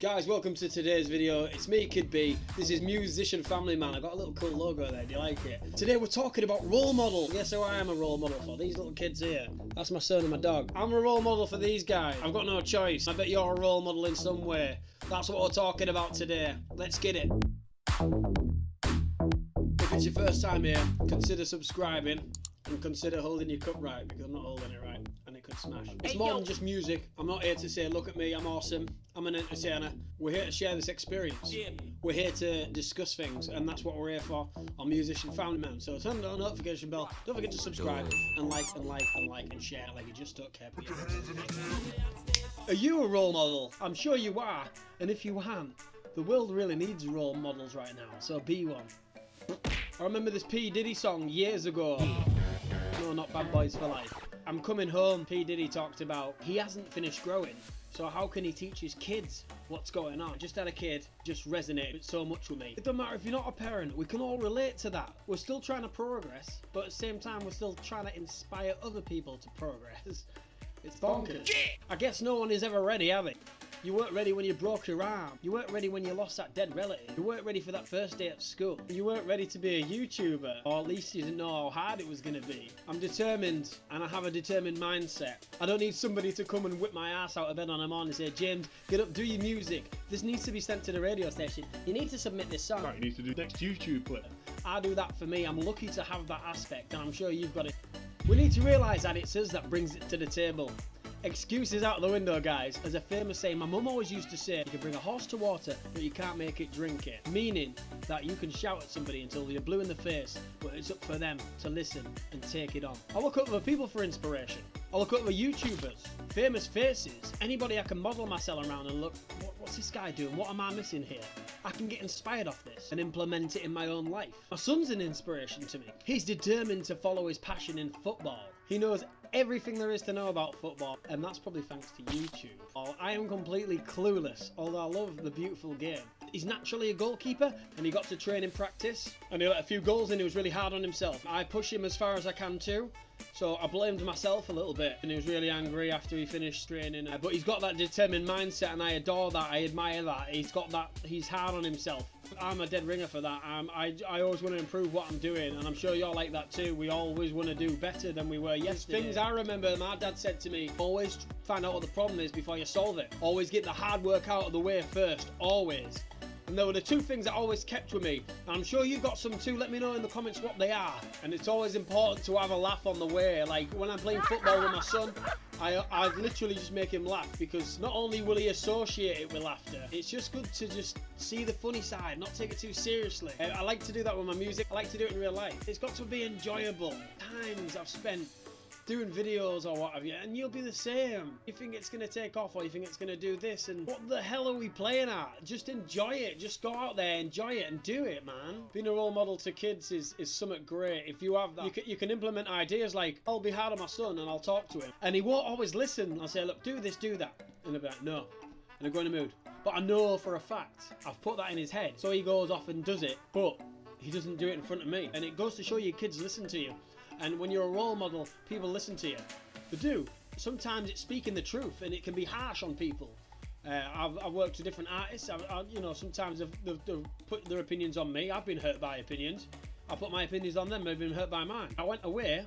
Guys, welcome to today's video. It's me, Kid B. This is Musician Family Man. I got a little cool logo there. Do you like it? Today we're talking about role models. Guess who I am a role model for? These little kids here. That's my son and my dog. I'm a role model for these guys. I've got no choice. I bet you're a role model in some way. That's what we're talking about today. Let's get it. If it's your first time here, consider subscribing and consider holding your cup right, because I'm not holding it right and it could smash. It's more than just music. I'm not here to say, look at me, I'm awesome, I'm an entertainer. We're here to share this experience. We're here to discuss things, and that's what we're here for on Musician Family Man. So turn on the notification bell, don't forget to subscribe and like and share like you just don't care. Are you a role model? I'm sure you are, and if you aren't, the world really needs role models right now, so be one. I remember this P. Diddy song years ago. No, not Bad Boys for Life. I'm coming home. P. Diddy talked about he hasn't finished growing, so how can he teach his kids what's going on? Just had a kid, just resonated so much with me. It doesn't matter if you're not a parent, we can all relate to that. We're still trying to progress, but at the same time we're still trying to inspire other people to progress. It's bonkers. I guess no one is ever ready, have they? You weren't ready when you broke your arm. You weren't ready when you lost that dead relative. You weren't ready for that first day at school. You weren't ready to be a YouTuber, or at least you didn't know how hard it was going to be. I'm determined, and I have a determined mindset. I don't need somebody to come and whip my ass out of bed on a morning and say, James, get up, do your music. This needs to be sent to the radio station. You need to submit this song. Right, you need to do next YouTube clip. I do that for me. I'm lucky to have that aspect, and I'm sure you've got it. We need to realise that it's us that brings it to the table. Excuses out the window, guys. As a famous saying, my mum always used to say, you can bring a horse to water, but you can't make it drink it. Meaning that you can shout at somebody until you're blue in the face, but it's up for them to listen and take it on. I look up other people for inspiration. I look at other YouTubers, famous faces, anybody I can model myself around and look, what's this guy doing? What am I missing here? I can get inspired off this and implement it in my own life. My son's an inspiration to me. He's determined to follow his passion in football. He knows everything there is to know about football, and that's probably thanks to YouTube. I am completely clueless, although I love the beautiful game. He's naturally a goalkeeper, and he got to train in practice, and he let a few goals in. He was really hard on himself. I push him as far as I can too, so I blamed myself a little bit, and he was really angry after he finished training. But he's got that determined mindset, and I adore that. I admire that. He's got that. He's hard on himself. I'm a dead ringer for that. I always want to improve what I'm doing, and I'm sure you're like that too. We always want to do better than we were yesterday. Things I remember my dad said to me, always find out what the problem is before you solve it. Always get the hard work out of the way first, always. And there were the two things that always kept with me. And I'm sure you've got some too. Let me know in the comments what they are. And it's always important to have a laugh on the way. Like when I'm playing football with my son, I literally just make him laugh, because not only will he associate it with laughter, it's just good to just see the funny side, not take it too seriously. I like to do that with my music. I like to do it in real life. It's got to be enjoyable. Times I've spent doing videos or what have you, and you'll be the same. You think it's going to take off, or you think it's going to do this, and what the hell are we playing at? Just enjoy it. Just go out there, enjoy it, and do it, man. Being a role model to kids is something great. If you have that, you can implement ideas like, I'll be hard on my son and I'll talk to him, and he won't always listen. I'll say, look, do this, do that, and he'll be like, no, and I'll go in a mood. But I know for a fact I've put that in his head, so he goes off and does it, but he doesn't do it in front of me. And it goes to show you kids listen to you. And when you're a role model, people listen to you. They do. Sometimes it's speaking the truth, and it can be harsh on people. I've worked with different artists. You know, sometimes they've put their opinions on me. I've been hurt by opinions. I put my opinions on them. They've been hurt by mine. I went away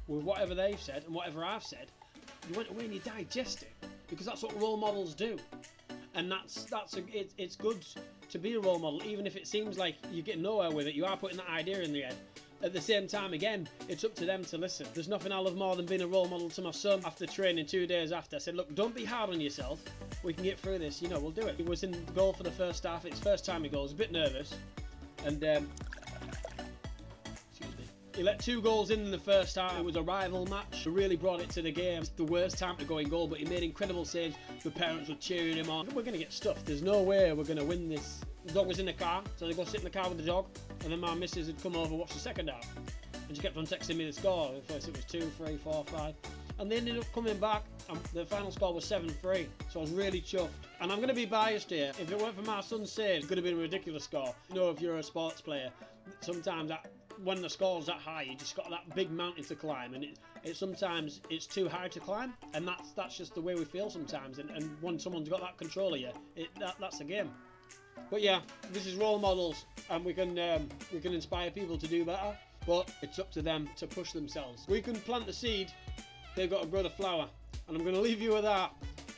with whatever they've said and whatever I've said. You went away and you digest it, because that's what role models do. And it's good to be a role model, even if it seems like you're getting nowhere with it. You are putting that idea in the head. At the same time, again, it's up to them to listen. There's nothing I love more than being a role model to my son. After training 2 days after, I said, look, don't be hard on yourself. We can get through this. You know, we'll do it. He was in goal for the first half. It's first time he goes. A bit nervous. And, excuse me. He let 2 goals in the first half. It was a rival match. He really brought it to the game. It's the worst time to go in goal, but he made incredible saves. The parents were cheering him on. We're going to get stuffed. There's no way we're going to win this. The dog was in the car, so they go sit in the car with the dog, and then my missus had come over and watched the second half, and she kept on texting me the score. At first it was 2, 3, 4, 5, and they ended up coming back, and the final score was 7-3, so I was really chuffed. And I'm going to be biased here. If it weren't for my son's save, it could have been a ridiculous score. You know, if you're a sports player, sometimes when the score's that high, you just got that big mountain to climb, and it sometimes it's too high to climb, and that's just the way we feel sometimes. And when someone's got that control of you, that's the game. But yeah, this is role models, and we can inspire people to do better. But it's up to them to push themselves. We can plant the seed, they've got to grow the flower, and I'm going to leave you with that.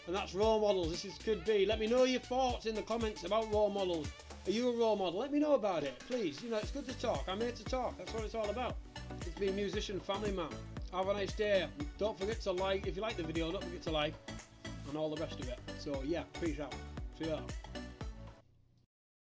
And that's role models. This could be. Let me know your thoughts in the comments about role models. Are you a role model? Let me know about it, please. You know, it's good to talk. I'm here to talk. That's what it's all about. It's being a musician, family man. Have a nice day. Don't forget to like. If you like the video, don't forget to like. And all the rest of it. So yeah, peace out. See you later.